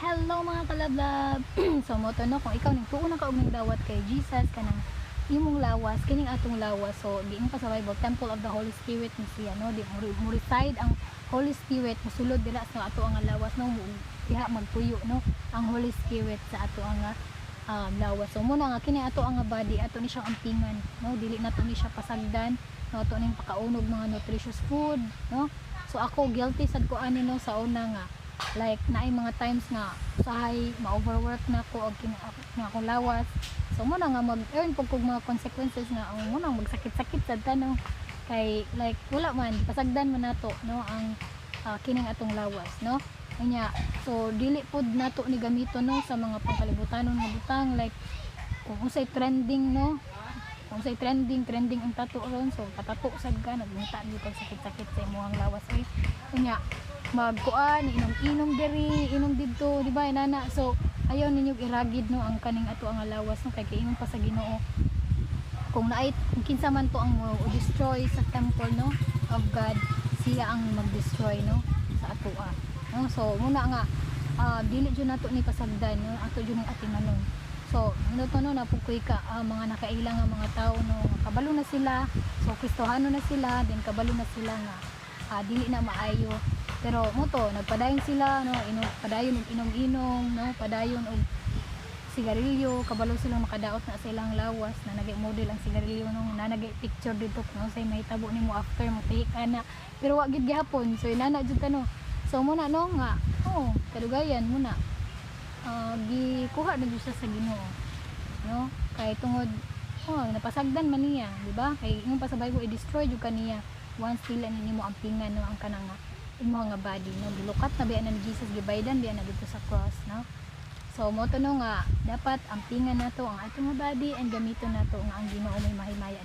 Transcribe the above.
Hello mga kalablab. So mo to no kung ikaw ning tuon na ka og dawat kay Jesus kanang imong lawas kining atong lawas, so di mo pa sa Bible temple of the Holy Spirit ni siya no, di mo reside ang Holy Spirit mosulod dira sa ato ang lawas no, diha magpuyo no ang Holy Spirit sa ato ang lawas. So muna nga kini ato ang body ato ni siyang ampingan no, dili nato ni siya pasagdan no, ato ning pakaunog mga nutritious food no. So ako guilty sad ko ani no sa una nga like naay mga times nga usahay ma-overwork na ko og nga akong lawas. So muna nga mag-earn pug kog mga consequences nga ang muna magsakit-sakit sad ta no, kay like wala man pasagdan man nato no ang kining atong lawas no. Anya so dili pod nato ni gamito no sa mga pangkalibutanon nga butang, like kung unsay trending no, kung unsay trending ang tato ron, so patato sad ka nagbunta di pag sakit-sakit sa imong lawas eh. Anya magkuan inom diri inom didto di ba inana, so ayaw ninyo iragid no ang kaning ato ang lawas no, kay kaingon pa sa Ginoo kung naay kinsa man to ang mo destroy sa temple no of God, siya ang mag-destroy no sa ato no. So muna nga dili jud nato ni pasagdan no, ato jud ning atimanon. So ano to no, napukoy ka mga nakailang nga mga tao no, kabalo na sila, so Kristohano na sila, then kabalo na sila nga dili na maayo, pero mo to nagpadayon sila no, padayon og inom-inom no, padayon og sigarilyo, kabalo silang makadaot na sa ilang lawas na nagay-model ang sigarilyo no, na nagay-picture dito no, say mahitabo nimo after mo take ana, pero wa gid gihapon. So inana jud ta no. So muna no nga kadugayan muna gikuha na jud siya sa Ginoo no, kay tungod napasagdan man niya di ba, kay imong pa sa Bible i-destroy jud kaniya once sila nimo ang pingan no, ang kanang imo nga body no, gilukat na biya ni Jesus, gibaydan biya na dito sa cross no. So mo to no nga dapat ang pingan nato ang atong body and gamiton nato nga ang Ginoo may mahimayan.